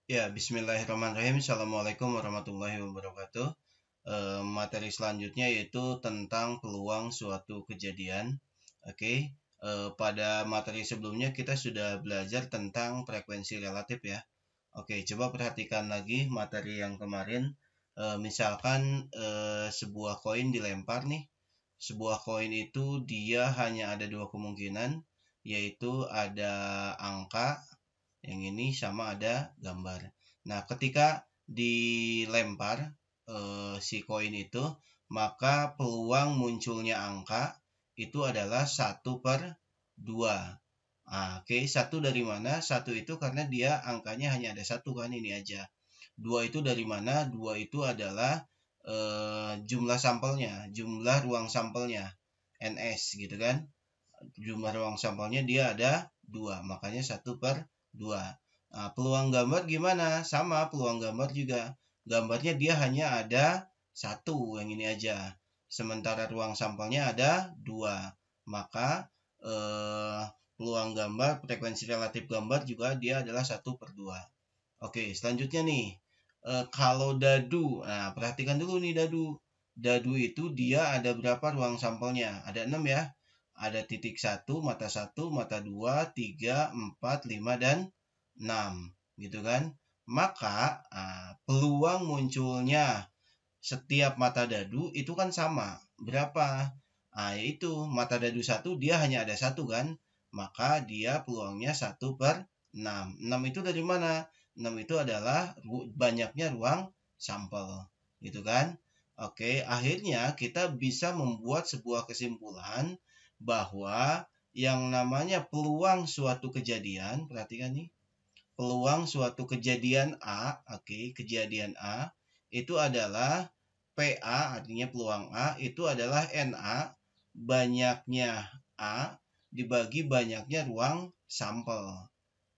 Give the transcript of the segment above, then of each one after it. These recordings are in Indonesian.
Ya, bismillahirrahmanirrahim. Assalamualaikum warahmatullahi wabarakatuh. Materi selanjutnya yaitu tentang peluang suatu kejadian. Oke, pada materi sebelumnya kita sudah belajar tentang frekuensi relatif ya. Oke, coba perhatikan lagi materi yang kemarin. Misalkan sebuah koin dilempar nih. Sebuah koin itu dia hanya ada dua kemungkinan, yaitu ada angka yang ini sama ada gambar. Nah, ketika dilempar si koin itu, maka peluang munculnya angka itu adalah 1/2. Nah, oke, satu dari mana? Satu itu karena dia angkanya hanya ada satu kan, ini aja. Dua itu dari mana? Dua itu adalah jumlah sampelnya, jumlah ruang sampelnya, NS gitu kan. Jumlah ruang sampelnya dia ada dua, makanya 1/2. Nah, peluang gambar gimana? Sama, peluang gambar juga. Gambarnya dia hanya ada satu, yang ini aja. Sementara ruang sampelnya ada dua. Maka eh, peluang gambar, frekuensi relatif gambar juga dia adalah 1/2. Oke, selanjutnya nih. Kalau dadu, nah perhatikan dulu nih dadu. Dadu itu dia ada berapa ruang sampelnya? Ada 6 ya. Ada titik satu, mata 2, 3, 4, 5, dan 6. Gitu kan. Maka peluang munculnya setiap mata dadu itu kan sama. Berapa? Yaitu mata dadu satu dia hanya ada satu kan. Maka dia peluangnya 1/6. 6 itu dari mana? 6 itu adalah banyaknya ruang sampel. Gitu kan? Oke, akhirnya kita bisa membuat sebuah kesimpulan bahwa yang namanya peluang suatu kejadian, perhatikan nih, peluang suatu kejadian A, oke, kejadian A itu adalah PA, artinya peluang A itu adalah NA, banyaknya A dibagi banyaknya ruang sampel.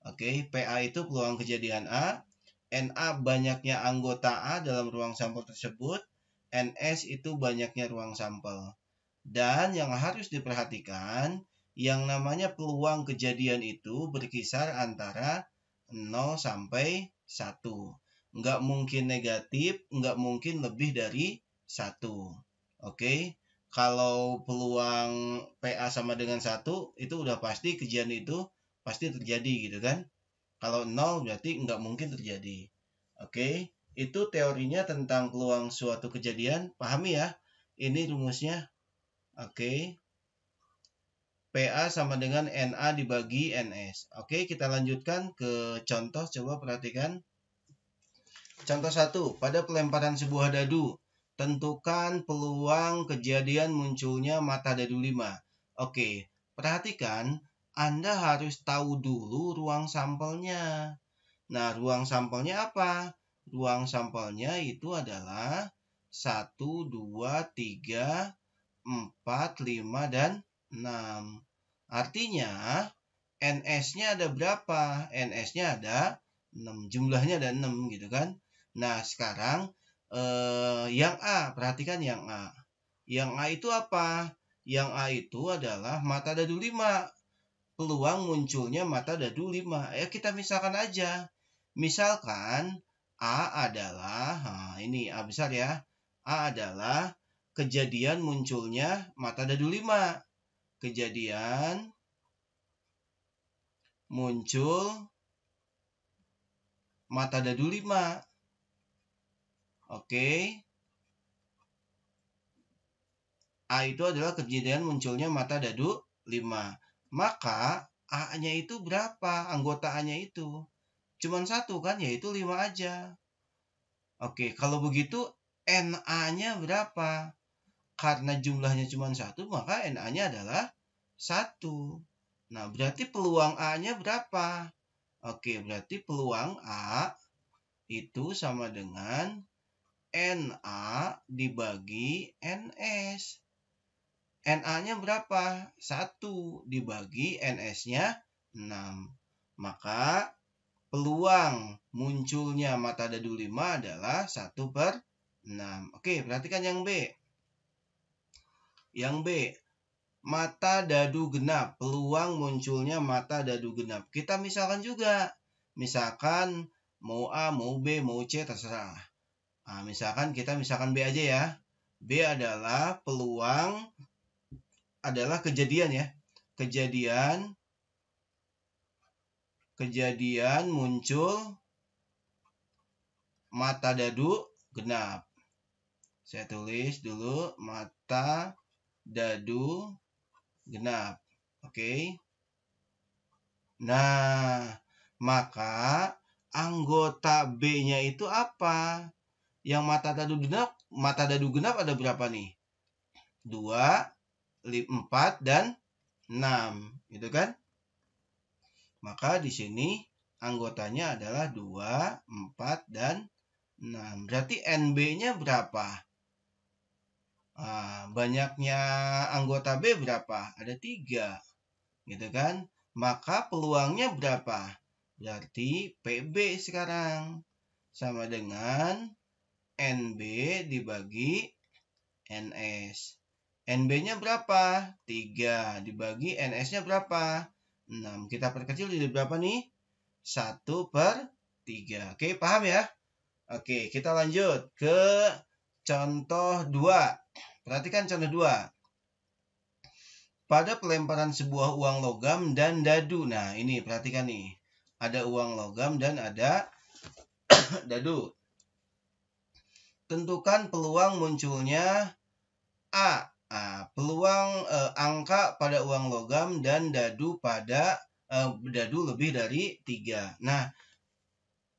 Oke, PA itu peluang kejadian A, NA banyaknya anggota A dalam ruang sampel tersebut, NS itu banyaknya ruang sampel. Dan yang harus diperhatikan, yang namanya peluang kejadian itu berkisar antara 0 sampai 1. Nggak mungkin negatif, nggak mungkin lebih dari 1. Oke, kalau peluang PA sama dengan 1, itu udah pasti kejadian itu pasti terjadi gitu kan. Kalau 0 berarti nggak mungkin terjadi. Oke, itu teorinya tentang peluang suatu kejadian. Pahami ya, ini rumusnya. Oke, PA sama dengan NA dibagi NS. Oke, kita lanjutkan ke contoh. Coba perhatikan. Contoh 1. Pada pelemparan sebuah dadu, tentukan peluang kejadian munculnya mata dadu 5. Oke, perhatikan. Anda harus tahu dulu ruang sampelnya. Nah, ruang sampelnya apa? Ruang sampelnya itu adalah 1, 2, 3, 4, 5, dan 6. Artinya NS-nya ada berapa? NS-nya ada 6. Jumlahnya ada 6 gitu kan. Nah, sekarang yang A, perhatikan yang A. Yang A itu apa? Yang A itu adalah mata dadu 5. Peluang munculnya mata dadu 5. Ya kita misalkan aja. Misalkan A adalah, nah ini A besar ya. A adalah kejadian munculnya mata dadu 5. Kejadian muncul mata dadu 5. Oke. A itu adalah kejadian munculnya mata dadu 5. Maka A-nya itu berapa? Anggota A-nya itu. Cuman satu kan, yaitu 5 aja. Oke, kalau begitu NA-nya berapa? Karena jumlahnya cuma satu, maka NA-nya adalah 1. Nah, berarti peluang A-nya berapa? Oke, berarti peluang A itu sama dengan NA dibagi NS. NA-nya berapa? 1 dibagi NS-nya 6. Maka peluang munculnya mata dadu 5 adalah 1/6. Oke, perhatikan yang B. Yang B, mata dadu genap. Peluang munculnya mata dadu genap. Kita misalkan juga. Misalkan Mau A, mau B, mau C, terserah. Nah, misalkan B aja ya. B adalah kejadian ya. Kejadian muncul mata dadu genap. Saya tulis dulu mata dadu genap. Oke. Nah, maka anggota B-nya itu apa? Yang mata dadu genap ada berapa nih? 2, 4, dan 6, gitu kan? Maka di sini anggotanya adalah 2, 4, dan 6. Berarti NB-nya berapa? Banyaknya anggota B berapa? Ada 3, gitu kan? Maka peluangnya berapa? Berarti PB sekarang sama dengan NB dibagi NS. NB-nya berapa? 3 dibagi NS-nya berapa? 6. Kita perkecil jadi berapa nih? 1/3. Oke, paham ya? Oke, kita lanjut ke contoh 2. Perhatikan contoh 2. Pada pelemparan sebuah uang logam dan dadu. Nah, ini perhatikan nih. Ada uang logam dan ada dadu. Tentukan peluang munculnya A. Peluang angka pada uang logam dan dadu pada dadu lebih dari 3. Nah,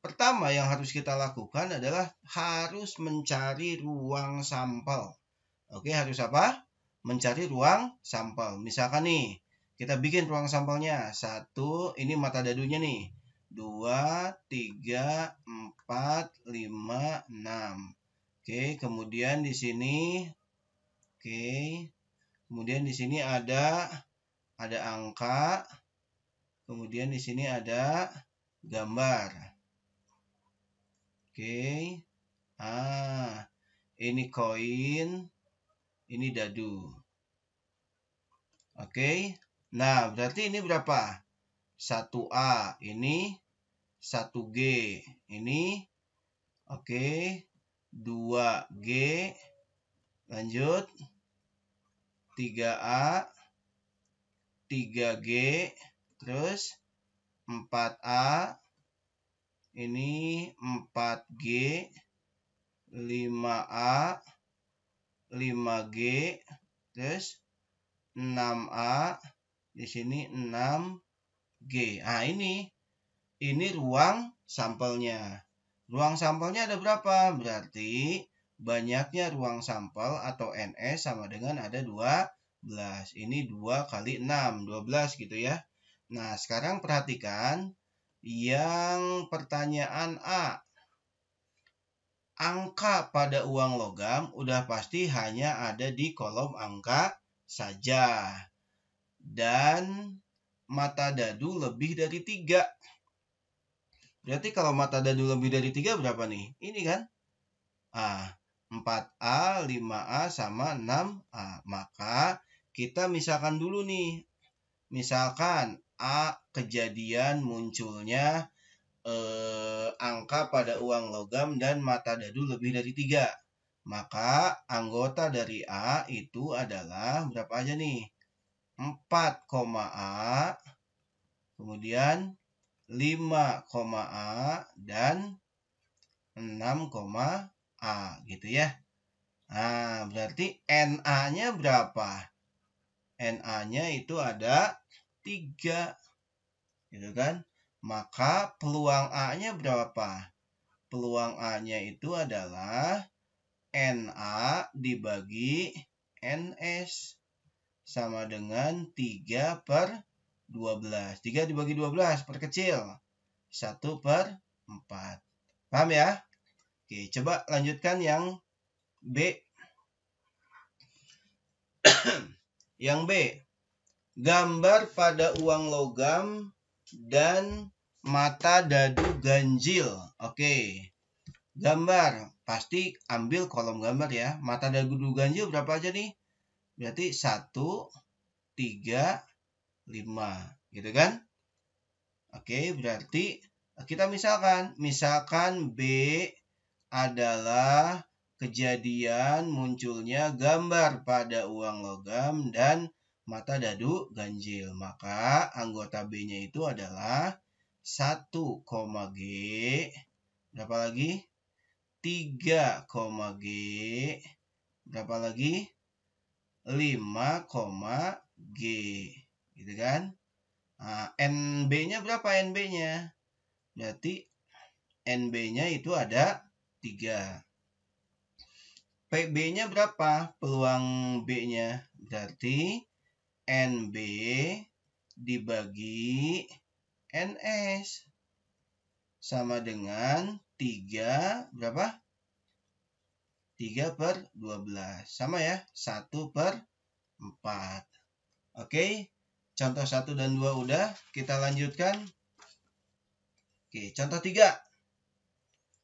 pertama yang harus kita lakukan adalah harus mencari ruang sampel. Oke, harus apa? Mencari ruang sampel. Misalkan nih, kita bikin ruang sampelnya. 1, ini mata dadunya nih. 2, 3, 4, 5, 6. Oke, kemudian di sini kemudian di sini ada angka. Kemudian di sini ada gambar. Oke. Ini koin, ini dadu. Oke. Nah, berarti ini berapa? 1A, ini 1G, ini oke, 2G, lanjut 3A, 3G, terus 4A, ini 4G, 5A, 5G, terus 6A, di sini 6G. Ini ruang sampelnya. Ruang sampelnya ada berapa? Berarti banyaknya ruang sampel atau NS sama dengan ada 12. Ini 2 kali 6, 12 gitu ya. Nah, sekarang perhatikan yang pertanyaan A. Angka pada uang logam udah pasti hanya ada di kolom angka saja. Dan mata dadu lebih dari 3. Berarti kalau mata dadu lebih dari 3 berapa nih? Ini kan? 4A, 5A, sama 6A. Maka kita misalkan dulu nih. Misalkan A, kejadian munculnya angka pada uang logam dan mata dadu lebih dari 3. Maka anggota dari A itu adalah berapa aja nih? 4, A, kemudian 5, A, dan 6, A gitu ya. Nah, berarti NA-nya berapa? NA-nya itu ada 3. Gitu kan? Maka peluang A-nya berapa? Peluang A-nya itu adalah NA dibagi NS sama dengan 3/12. 3 dibagi 12 perkecil. 1/4. Paham ya? Oke, coba lanjutkan yang B. Yang B. Gambar pada uang logam dan mata dadu ganjil. Oke. Gambar. Pasti ambil kolom gambar ya. Mata dadu ganjil berapa aja nih? Berarti 1, 3, 5. Gitu kan? Oke, berarti Kita misalkan B adalah kejadian munculnya gambar pada uang logam dan mata dadu ganjil. Maka anggota B-nya itu adalah 1, G. Berapa lagi? 3, G. Berapa lagi? 5, G. Gitu kan? Nah, NB-nya berapa NB-nya? Berarti NB-nya itu ada 3. PB-nya berapa? Peluang B-nya. Berarti NB dibagi NS. Sama dengan 3 berapa? 3/12. Sama ya? 1/4. Oke. Contoh 1 dan 2 udah. Kita lanjutkan. Oke, contoh 3.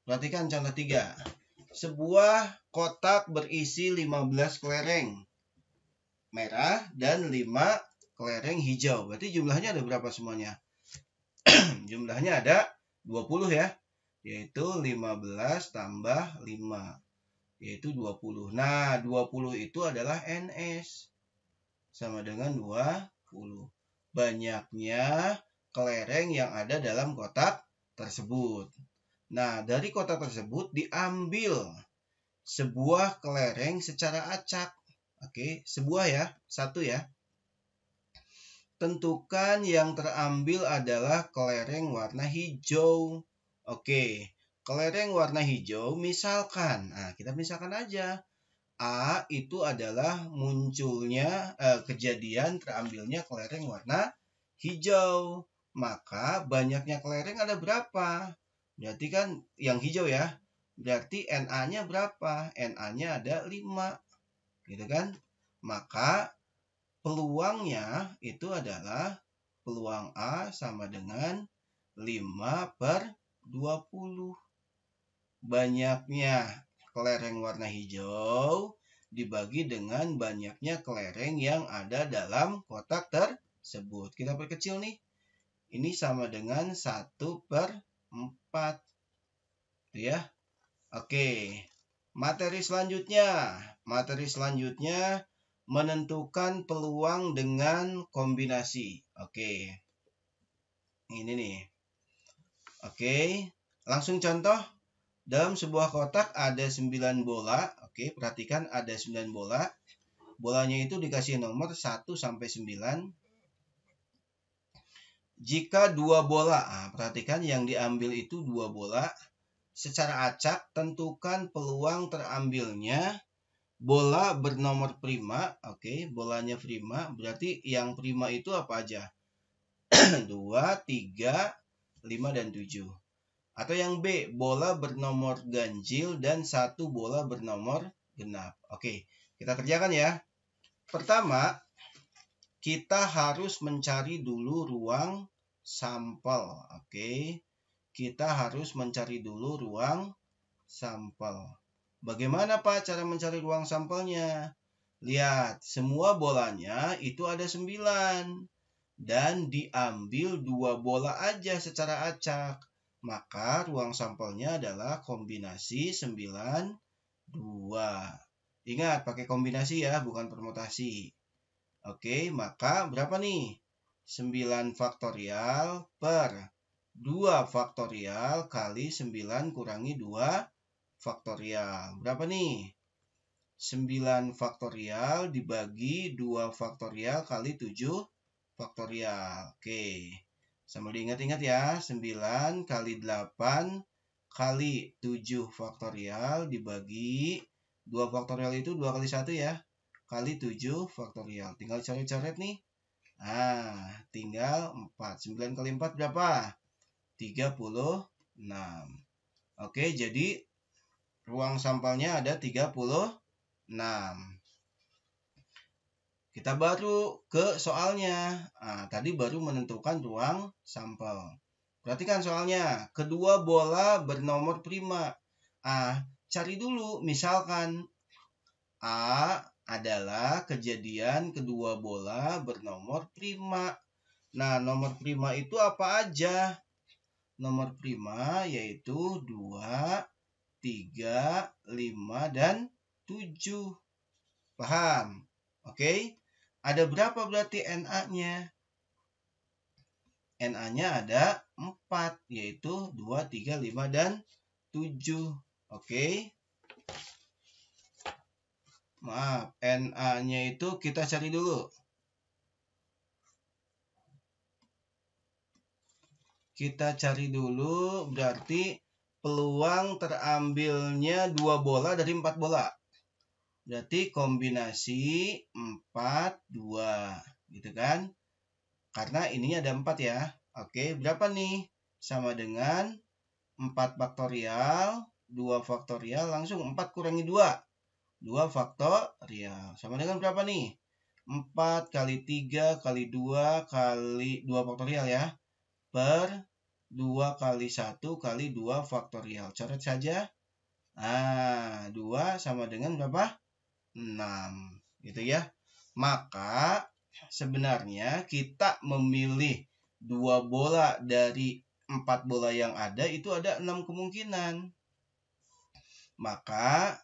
Perhatikan contoh 3. Sebuah kotak berisi 15 kelereng merah dan 5 kelereng hijau. Berarti jumlahnya ada berapa semuanya? Jumlahnya ada 20 ya. Yaitu 15 tambah 5. Yaitu 20. Nah, 20 itu adalah NS. Sama dengan 20. Banyaknya kelereng yang ada dalam kotak tersebut. Nah, dari kotak tersebut diambil sebuah kelereng secara acak. Oke, sebuah ya, 1 ya. Tentukan yang terambil adalah kelereng warna hijau. Oke, kelereng warna hijau misalkan. Nah, kita misalkan aja. A itu adalah munculnya kejadian terambilnya kelereng warna hijau. Maka banyaknya kelereng ada berapa? Berarti kan yang hijau ya. Berarti Na-nya berapa? Na-nya ada 5. Gitu kan? Maka peluangnya itu adalah peluang A sama dengan 5/20. Banyaknya kelereng warna hijau dibagi dengan banyaknya kelereng yang ada dalam kotak tersebut. Kita perkecil nih. Ini sama dengan 1/4. Ya. Oke. Materi selanjutnya menentukan peluang dengan kombinasi. Oke. Ini nih. Oke. Langsung contoh. Dalam sebuah kotak ada 9 bola. Oke, perhatikan ada 9 bola. Bolanya itu dikasih nomor 1 sampai 9. Jika 2 bola, perhatikan yang diambil itu 2 bola. Secara acak, tentukan peluang terambilnya bola bernomor prima. Oke, bolanya prima. Berarti yang prima itu apa aja? 2, 3, 5, dan 7. Atau yang B, bola bernomor ganjil dan 1 bola bernomor genap. Oke, kita kerjakan ya. Pertama, kita harus mencari dulu ruang sampel. Oke. Kita harus mencari dulu ruang sampel. Bagaimana Pak cara mencari ruang sampelnya? Lihat, semua bolanya itu ada 9. Dan diambil 2 bola aja secara acak. Maka ruang sampelnya adalah kombinasi 9, 2. Ingat, pakai kombinasi ya, bukan permutasi. Oke, maka berapa nih? 9 faktorial per 2 faktorial kali 9 kurangi 2 faktorial. Berapa nih? 9 faktorial dibagi 2 faktorial kali 7 faktorial. Oke. Sambil diingat-ingat ya. 9 kali 8 kali 7 faktorial dibagi 2 faktorial itu 2 kali 1 ya. Kali 7 faktorial. Tinggal coret-coret nih. Tinggal 4. 9 kali 4 berapa? 36. Oke, jadi ruang sampelnya ada 36. Kita baru ke soalnya. Tadi baru menentukan ruang sampel. Perhatikan soalnya. Kedua bola bernomor prima. Cari dulu. Misalkan A adalah kejadian kedua bola bernomor prima. Nah, nomor prima itu apa aja? nomor prima yaitu 2, 3, 5, dan 7. Paham? Oke. Ada berapa berarti Na-nya? Na-nya ada 4, yaitu 2, 3, 5, dan 7. Oke. Maaf, Na-nya itu kita cari dulu. Kita cari dulu berarti peluang terambilnya 2 bola dari 4 bola. Berarti kombinasi 4, 2. Gitu kan? Karena ininya ada 4 ya. Oke, berapa nih? Sama dengan 4 faktorial, 2 faktorial, langsung 4 kurangi 2. 2 faktorial. Sama dengan berapa nih? 4 kali 3 kali 2 kali 2 faktorial ya. Per 2 kali 1 kali 2 faktorial. Coret saja. Nah, 2 sama dengan berapa? 6. Gitu ya. Maka sebenarnya kita memilih 2 bola dari 4 bola yang ada, itu ada 6 kemungkinan. Maka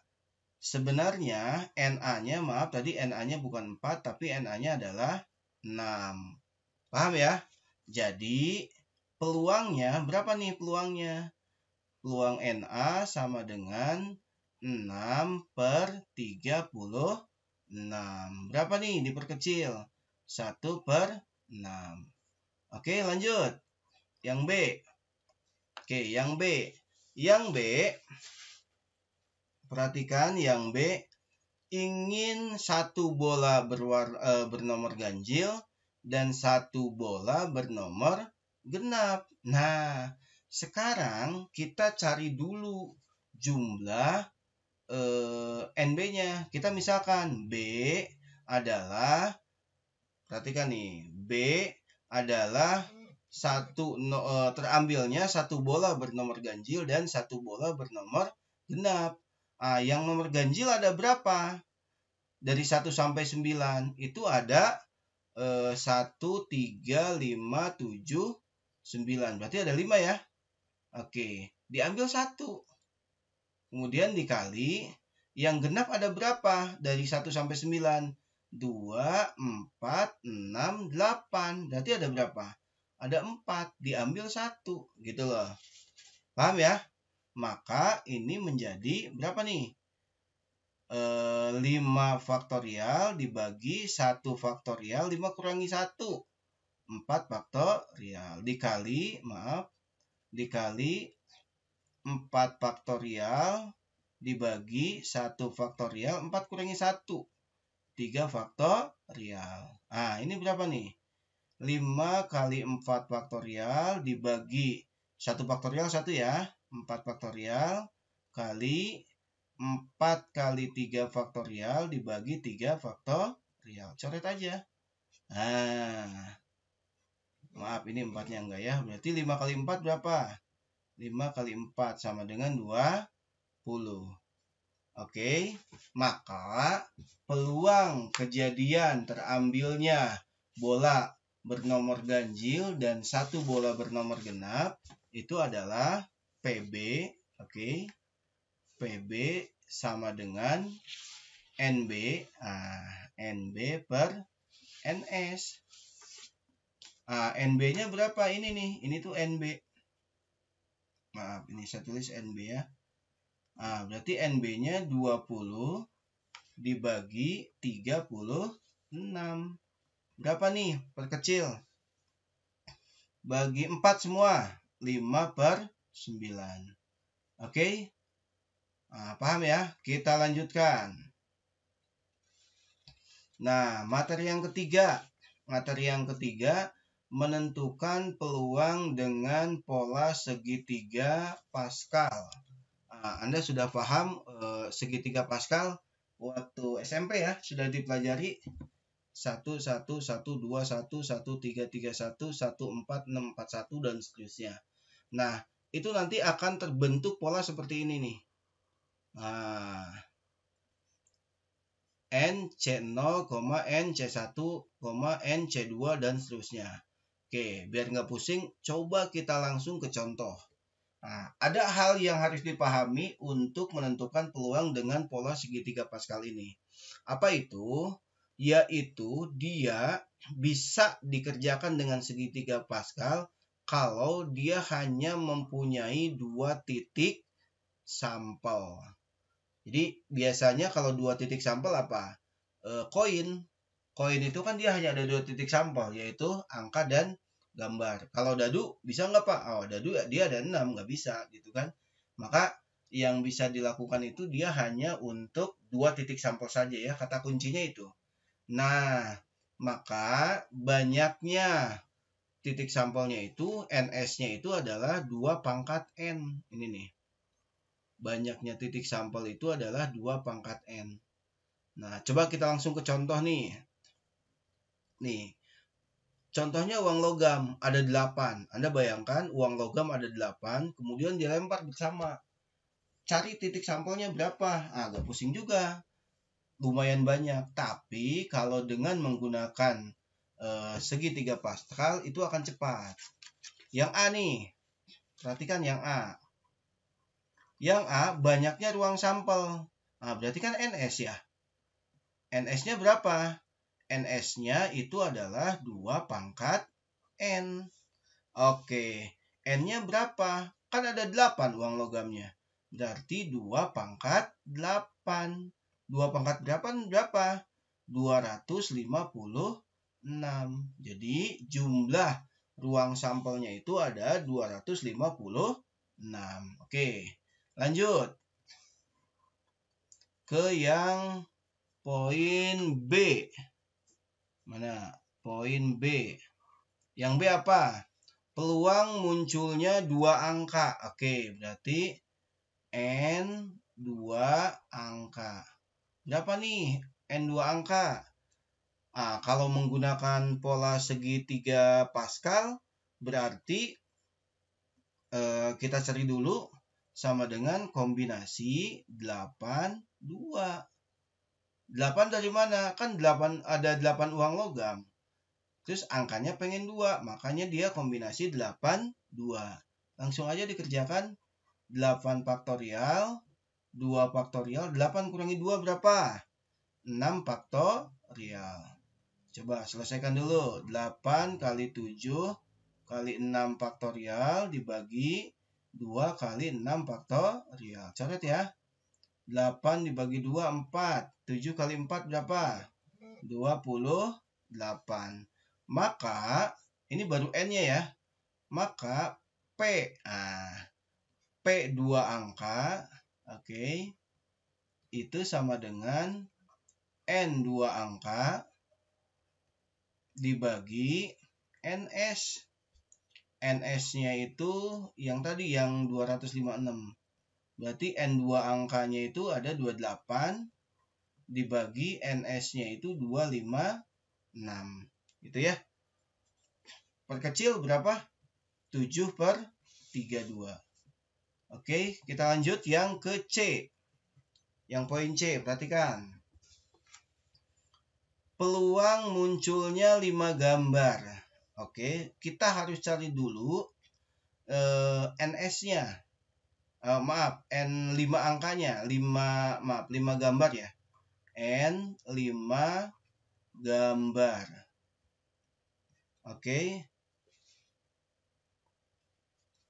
sebenarnya Na-nya, maaf tadi Na-nya bukan 4, tapi Na-nya adalah 6. Paham ya? Jadi peluangnya berapa nih peluangnya? Peluang Na sama dengan 6 per 36. Berapa nih diperkecil? 1 per 6. Oke, lanjut. Yang B. Oke, yang B. Yang B, perhatikan yang B, ingin 1 bola bernomor ganjil dan 1 bola bernomor genap. Nah, sekarang kita cari dulu jumlah NB-nya. Kita misalkan B adalah, perhatikan nih, B adalah terambilnya 1 bola bernomor ganjil dan 1 bola bernomor genap. Yang nomor ganjil ada berapa? Dari 1 sampai 9 itu ada 1, 3, 5, 7, 9. Berarti ada 5 ya. Oke, diambil 1. Kemudian dikali yang genap ada berapa? Dari 1 sampai 9. 2, 4, 6, 8. Berarti ada berapa? Ada 4. Diambil 1. Gitu loh. Paham ya? Maka ini menjadi berapa nih? 5 faktorial dibagi 1 faktorial, 5 kurangi 1. 4 faktorial. Dikali 4 faktorial dibagi 1 faktorial, 4 kurangi 1. 3 faktorial. Ini berapa nih? 5 kali 4 faktorial dibagi 1 faktorial 1 ya. 4 faktorial kali 4 kali 3 faktorial dibagi 3 faktorial. Coret aja. Maaf ini 4-nya enggak ya. Berarti 5 kali 4 berapa? 5 kali 4 sama dengan 20. Oke. Maka peluang kejadian terambilnya bola bernomor ganjil dan 1 bola bernomor genap itu adalah PB. Oke. PB sama dengan NB. NB per NS. NB-nya berapa? Ini nih. Ini tuh NB. Maaf, ini saya tulis NB ya. Berarti NB-nya 20 dibagi 36. Berapa nih? Perkecil. Bagi 4 semua. 5 per 9. Oke? Paham ya? Kita lanjutkan. Nah, materi yang ketiga. Materi yang ketiga, menentukan peluang dengan pola segitiga Pascal. Anda sudah paham segitiga Pascal waktu SMP ya? Sudah dipelajari 1, 1, 1, 2, 1, 1, 3, 3, 1, 1, 4, 6, 4, 1, dan seterusnya. Nah, itu nanti akan terbentuk pola seperti ini nih. NC0, NC1, NC2, dan seterusnya. Oke, biar nggak pusing, coba kita langsung ke contoh. Nah, ada hal yang harus dipahami untuk menentukan peluang dengan pola segitiga Pascal ini. Apa itu? Yaitu dia bisa dikerjakan dengan segitiga Pascal kalau dia hanya mempunyai 2 titik sampel. Jadi biasanya kalau 2 titik sampel apa? Koin. Koin itu kan dia hanya ada 2 titik sampel, yaitu angka dan gambar. Kalau dadu bisa nggak Pak? Oh, dadu dia ada 6, nggak bisa gitu kan. Maka yang bisa dilakukan itu dia hanya untuk 2 titik sampel saja ya, kata kuncinya itu. Nah, maka banyaknya titik sampelnya itu, NS-nya itu adalah 2 pangkat N. Ini nih. Banyaknya titik sampel itu adalah 2 pangkat N. Nah, coba kita langsung ke contoh nih. Nih, contohnya uang logam ada 8. Anda bayangkan uang logam ada 8, kemudian dilempar bersama. Cari titik sampelnya berapa? Agak pusing juga. Lumayan banyak. Tapi kalau dengan menggunakan segitiga Pascal itu akan cepat. Yang A nih. Perhatikan yang A. Yang A banyaknya ruang sampel. Nah, berarti kan NS ya. NS-nya berapa? NS-nya itu adalah 2 pangkat N. Oke, N-nya berapa? Kan ada 8 uang logamnya. Berarti 2 pangkat 8. 2 pangkat 8 berapa? 256. Jadi jumlah ruang sampelnya itu ada 256. Oke, lanjut ke yang poin B. Mana? Poin B. Yang B apa? Peluang munculnya 2 angka. Oke, berarti N 2 angka. Berapa nih N 2 angka? Kalau menggunakan pola segitiga Pascal, berarti kita cari dulu sama dengan kombinasi 8, 2. 8 dari mana? Kan 8 ada 8 uang logam. Terus angkanya pengen 2, makanya dia kombinasi 8, 2. Langsung aja dikerjakan. 8 faktorial, 2 faktorial, 8 kurangi 2 berapa? 6 faktorial. Coba selesaikan dulu. 8 kali 7 kali 6 faktorial dibagi 2 kali 6 faktorial. Coret ya. 8 dibagi 2, 4. 7 kali 4 berapa? 28. Maka, ini baru N-nya ya. Maka P. P 2 angka. Oke. Itu sama dengan N 2 angka dibagi NS. NS-nya itu yang tadi yang 256. Berarti N2 angkanya itu ada 28 dibagi NS-nya itu 256. Gitu ya. Perkecil berapa? 7/32. Oke, kita lanjut yang ke C. Yang poin C, perhatikan. Peluang munculnya 5 gambar. Oke, kita harus cari dulu NS-nya. Maaf, N 5 angkanya, 5 gambar ya. N 5 gambar. Oke.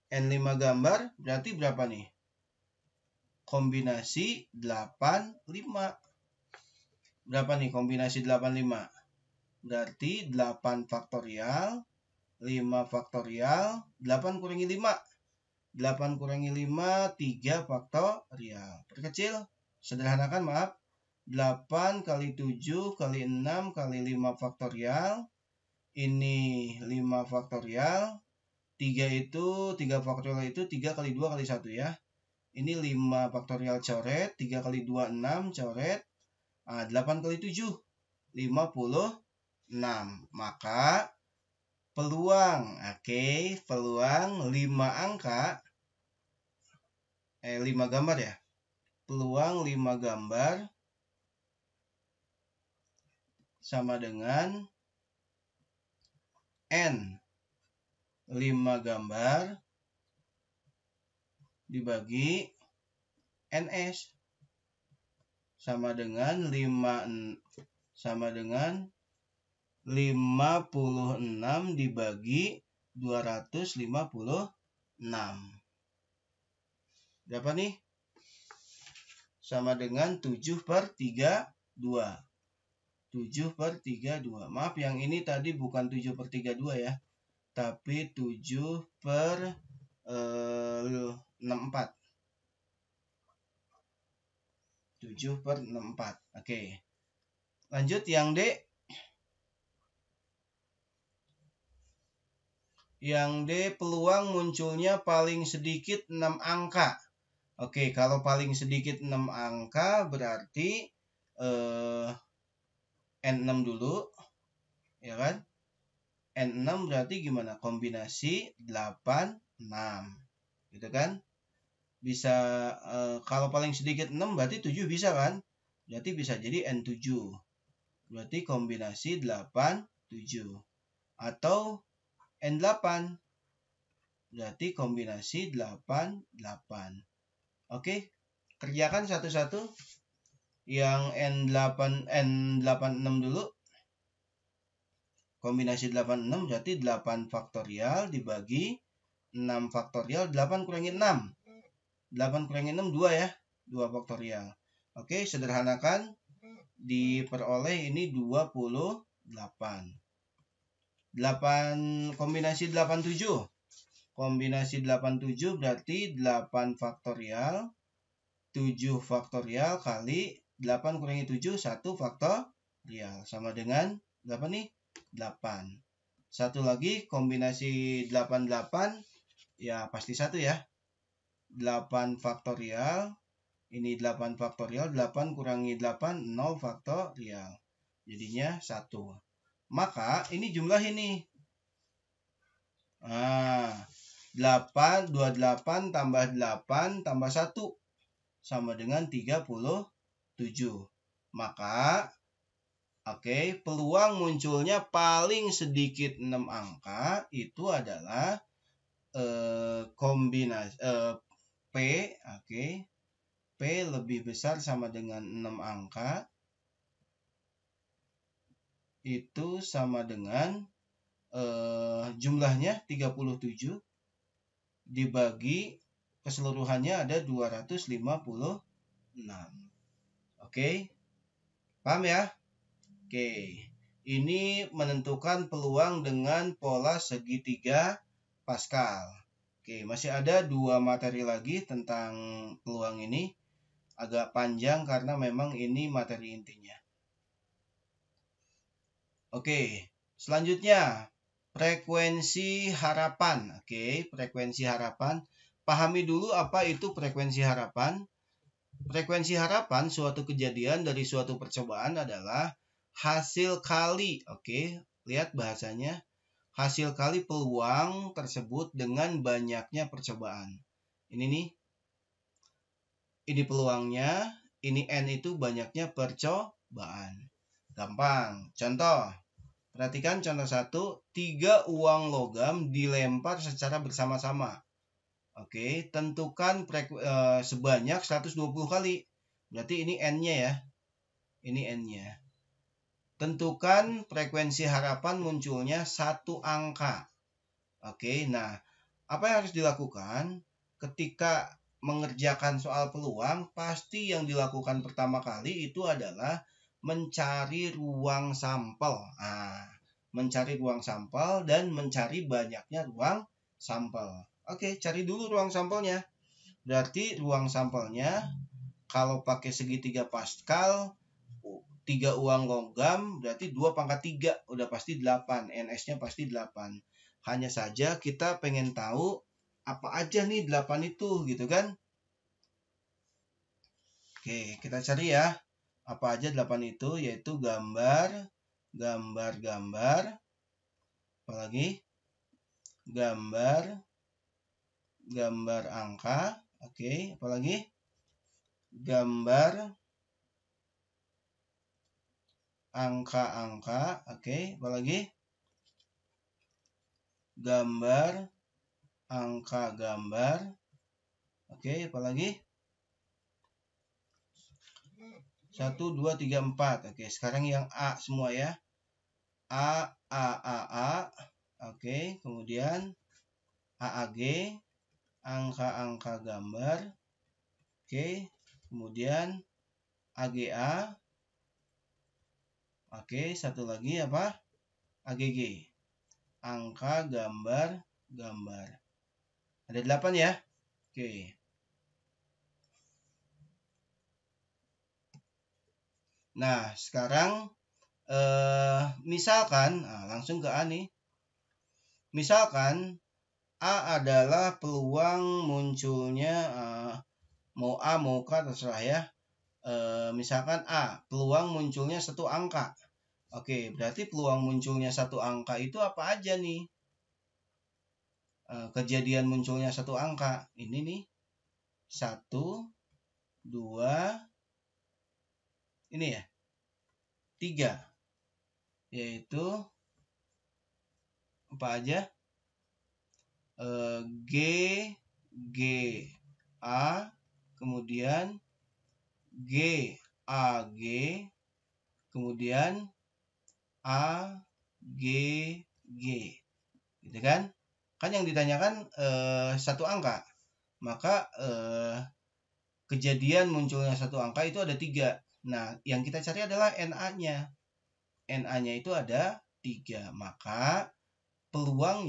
N 5 gambar berarti berapa nih? Kombinasi 8, 5. Berapa nih kombinasi 8, 5? Berarti 8 faktorial, 5 faktorial, 8 kurangi 5. 8 kurangi 5, 3 faktorial. Perkecil, sederhanakan maaf. 8 kali 7 kali 6 kali 5 faktorial. Ini 5 faktorial. 3 faktorial itu 3 kali 2 kali 1 ya. Ini 5 faktorial coret. 3 kali 2, 6 coret. 8 kali 7, 56. Maka peluang, peluang 5 angka, 5 gambar ya. Peluang 5 gambar sama dengan N 5 gambar dibagi NS sama dengan 56 dibagi 256. Berapa nih? Sama dengan 7/32. 7/32. Maaf, yang ini tadi bukan 7/32 ya, tapi 7/64. 7/64. Oke. Lanjut yang D. Yang D, peluang munculnya paling sedikit 6 angka. Oke, kalau paling sedikit 6 angka berarti N6 dulu, ya kan? N6 berarti gimana? Kombinasi 8, 6. Gitu kan? Bisa, kalau paling sedikit 6 berarti 7 bisa kan? Berarti bisa jadi N7. Berarti kombinasi 8, 7. Atau N8. Berarti kombinasi 8, 8. Oke, kerjakan satu-satu. Yang N86 dulu. Kombinasi 86 berarti 8 faktorial dibagi 6 faktorial. 8 kurangi 6. 8 kurangi 6, 2 ya. 2 faktorial. Oke, sederhanakan. Diperoleh ini 28. 8 kombinasi 87. Kombinasi 87 berarti 8 faktorial 7 faktorial kali 8 kurangi 7, 1 faktorial. Sama dengan berapa nih? 8. Satu lagi kombinasi 88. Ya pasti 1 ya. 8 faktorial. Ini 8 faktorial. 8 kurangi 8, 0 faktorial. Jadinya 1. Maka ini jumlah ini. 28 tambah 8 tambah 1 sama dengan 37. Maka peluang munculnya paling sedikit 6 angka itu adalah kombinasi P, P lebih besar sama dengan 6 angka itu sama dengan jumlahnya 37 dibagi keseluruhannya ada 256. Oke. Paham ya? Oke. Ini menentukan peluang dengan pola segitiga Pascal. Oke, masih ada 2 materi lagi tentang peluang ini. Agak panjang karena memang ini materi intinya. Oke, selanjutnya frekuensi harapan. Oke, frekuensi harapan. Pahami dulu apa itu frekuensi harapan. Frekuensi harapan suatu kejadian dari suatu percobaan adalah hasil kali. Oke, lihat bahasanya. Hasil kali peluang tersebut dengan banyaknya percobaan. Ini nih. Ini peluangnya. Ini N itu banyaknya percobaan. Gampang. Contoh. Perhatikan contoh 1, 3 uang logam dilempar secara bersama-sama. Oke, tentukan sebanyak 120 kali. Berarti ini N-nya ya. Ini N-nya. Tentukan frekuensi harapan munculnya 1 angka. Oke, nah apa yang harus dilakukan? Ketika mengerjakan soal peluang, pasti yang dilakukan pertama kali itu adalah mencari ruang sampel. Mencari ruang sampel dan mencari banyaknya ruang sampel. Oke, cari dulu ruang sampelnya. Berarti ruang sampelnya kalau pakai segitiga Pascal 3 uang logam berarti 2 pangkat 3 udah pasti 8. NS-nya pasti 8. Hanya saja kita pengen tahu apa aja nih 8 itu gitu kan. Oke, kita cari ya. Apa aja 8 itu, yaitu gambar, apalagi gambar angka, oke, apalagi gambar angka-angka, oke, apalagi gambar, angka gambar. Oke, apalagi? 1, 2, 3, 4. Oke, sekarang yang A semua ya. A. Oke, kemudian AAG, angka-angka gambar. Oke, kemudian AGA. Oke, satu lagi apa? AGG, angka gambar. Ada 8 ya? Oke. Nah, sekarang misalkan, langsung ke A nih. Misalkan A adalah peluang munculnya, mau A mau K terserah ya. Misalkan A, peluang munculnya satu angka. Oke, berarti peluang munculnya satu angka itu apa aja nih? Kejadian munculnya satu angka. Ini nih, 1, 2, ini ya, 3. Yaitu apa aja? G, A, kemudian G, A, G, kemudian A, G, G. Gitu kan? Kan yang ditanyakan satu angka. Maka kejadian munculnya satu angka itu ada 3. Nah, yang kita cari adalah NA-nya. NA-nya itu ada 3. Maka peluang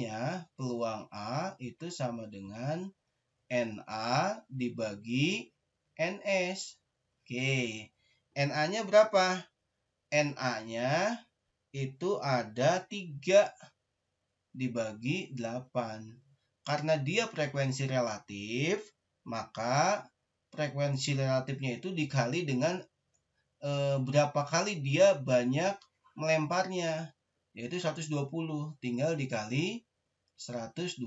A itu sama dengan NA dibagi NS. Oke. NA-nya berapa? NA-nya itu ada 3 dibagi 8. Karena dia frekuensi relatif, maka frekuensi relatifnya itu dikali dengan berapa kali dia banyak melemparnya, yaitu 120. Tinggal dikali 120.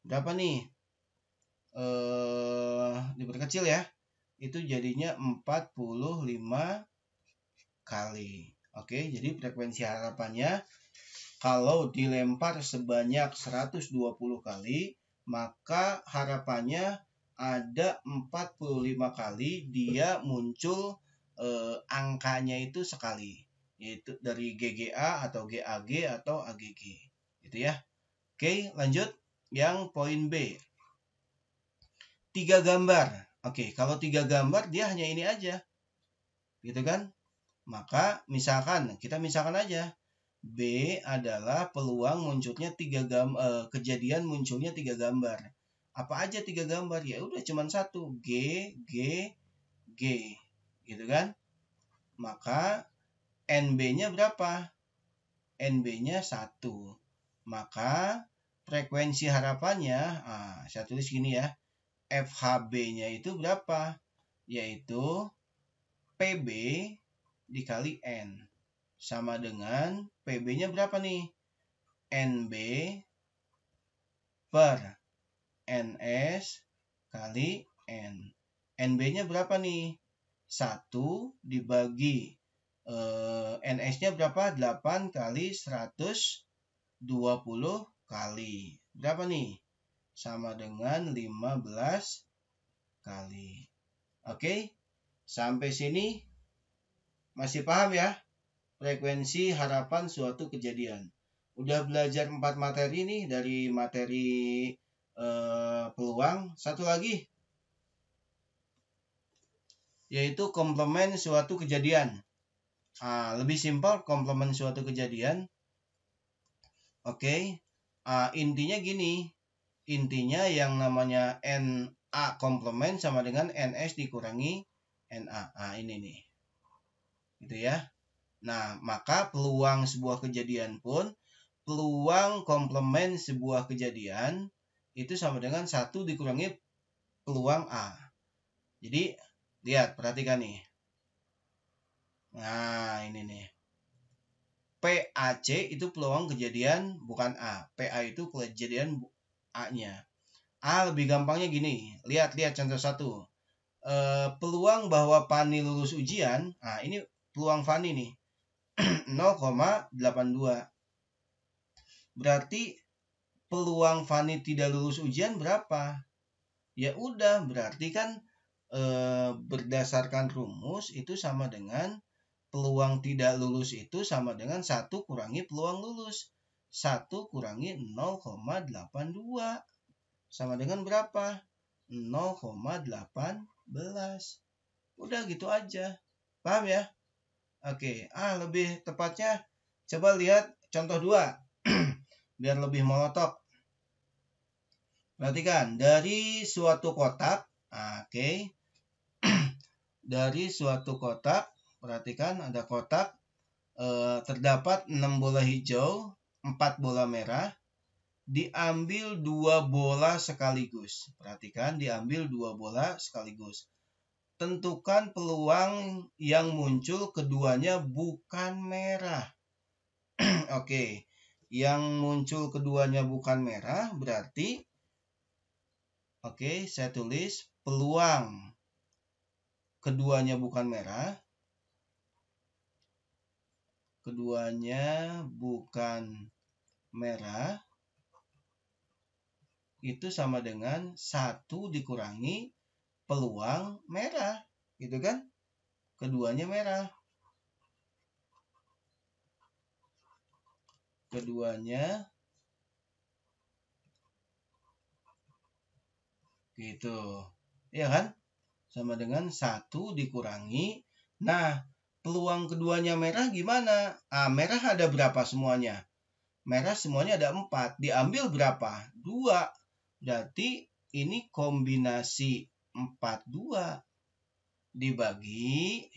Berapa nih? Diperkecil ya. Itu jadinya 45 kali. Oke, jadi frekuensi harapannya kalau dilempar sebanyak 120 kali, maka harapannya ada 45 kali dia muncul angkanya itu sekali, yaitu dari GGA atau GAG atau AGG. Gitu ya. Oke, lanjut yang poin B. 3 gambar. Oke, kalau 3 gambar dia hanya ini aja. Gitu kan? Maka kita misalkan aja B adalah peluang munculnya kejadian munculnya 3 gambar. Apa aja 3 gambar? Ya udah cuman satu, G. Gitu kan? Maka NB-nya berapa? NB-nya 1. Maka frekuensi harapannya, saya tulis gini ya. FHB-nya itu berapa? Yaitu PB dikali N. Sama dengan PB-nya berapa nih? NB per NS kali N. NB-nya berapa nih? 1 dibagi NS-nya berapa? 8 kali 120 kali. Berapa nih? Sama dengan 15 kali. Oke? Sampai sini masih paham ya? Frekuensi harapan suatu kejadian. Udah belajar 4 materi nih dari materi peluang. Satu lagi, yaitu komplement suatu kejadian. Lebih simpel komplement suatu kejadian. Oke. Intinya gini. Intinya yang namanya NA komplement sama dengan NS dikurangi NA. Ini nih. Gitu ya. Nah, maka peluang sebuah kejadian pun, peluang komplement sebuah kejadian itu sama dengan 1 dikurangi peluang A. Jadi, lihat, perhatikan nih. Nah, ini nih. PAC itu peluang kejadian bukan A. PA itu kejadian A-nya. A lebih gampangnya gini. Lihat contoh 1. Peluang bahwa Fani lulus ujian. Ini peluang Fani nih. 0,82. Berarti peluang Fani tidak lulus ujian berapa? Ya udah, berarti kan berdasarkan rumus itu sama dengan peluang tidak lulus itu sama dengan 1 kurangi peluang lulus. 1 kurangi 0,82. Sama dengan berapa? 0,18. Udah gitu aja. Paham ya? Oke. Lebih tepatnya coba lihat contoh 2. Biar lebih monotok. Perhatikan, dari suatu kotak, oke. Dari suatu kotak, perhatikan ada kotak, terdapat 6 bola hijau, 4 bola merah, diambil 2 bola sekaligus. Perhatikan, diambil 2 bola sekaligus. Tentukan peluang yang muncul keduanya bukan merah. Oke, yang muncul keduanya bukan merah berarti, oke, saya tulis peluang keduanya bukan merah. Keduanya bukan merah itu sama dengan 1 dikurangi peluang merah, gitu kan? Keduanya merah. Keduanya gitu. Iya kan? Sama dengan 1 dikurangi. Nah, peluang keduanya merah gimana? Merah ada berapa semuanya? Merah semuanya ada 4. Diambil berapa? 2. Berarti ini kombinasi 4, 2. Dibagi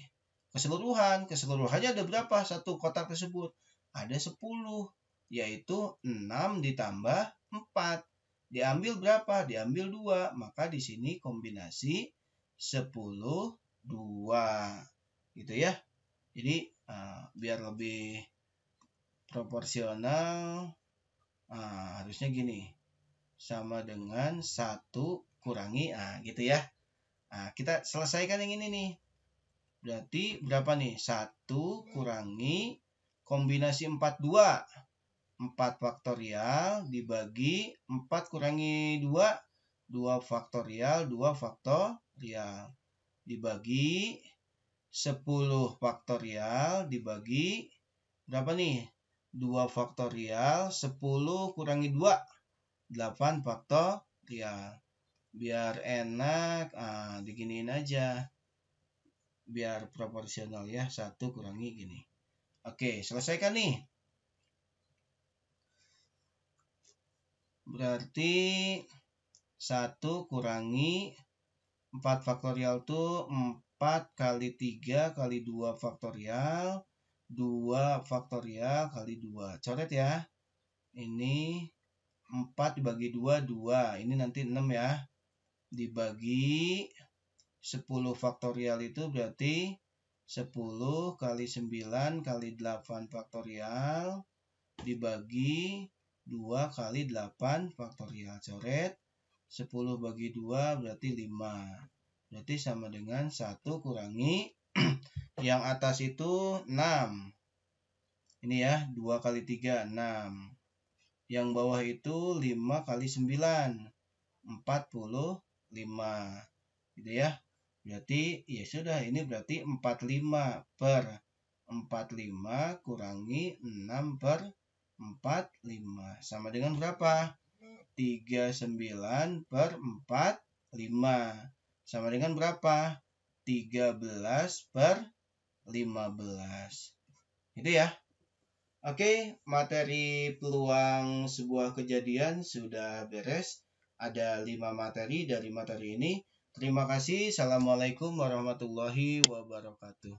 keseluruhan. Keseluruhannya ada berapa? Satu kotak tersebut. Ada 10. Yaitu 6 ditambah 4. Diambil berapa? Diambil 2. Maka di sini kombinasi 10, 2. Gitu ya. Jadi biar lebih proporsional, harusnya gini. Sama dengan 1 kurangi, gitu ya. Kita selesaikan yang ini nih. Berarti berapa nih? 1 kurangi kombinasi 4, 2. 4 faktorial dibagi 4 kurangi 2. 2 faktorial, 2 faktorial. Dibagi 10 faktorial dibagi berapa nih? 2 faktorial, 10 kurangi 2. 8 faktorial. Biar enak, diginiin aja. Biar proporsional ya, 1 kurangi gini. Oke, selesaikan nih. Berarti 1 kurangi 4 faktorial itu 4 kali 3 kali 2 faktorial. 2 faktorial kali 2. Coret ya. Ini 4 dibagi 2, 2. Ini nanti 6 ya. Dibagi 10 faktorial itu berarti 10 kali 9 kali 8 faktorial dibagi 2 kali 8 faktorial. Coret. 10 bagi 2 berarti 5. Berarti sama dengan 1 kurangi yang atas itu 6. Ini ya, 2 kali 3, 6. Yang bawah itu 5 kali 9, 45. Gitu ya. Berarti ya sudah, ini berarti 45 per 45 kurangi 6 per 45. Sama dengan berapa? 39 per 45. Sama dengan berapa? 13 per 15. Itu ya. Oke, materi peluang sebuah kejadian sudah beres. Ada 5 materi dari materi ini. Terima kasih. Assalamualaikum warahmatullahi wabarakatuh.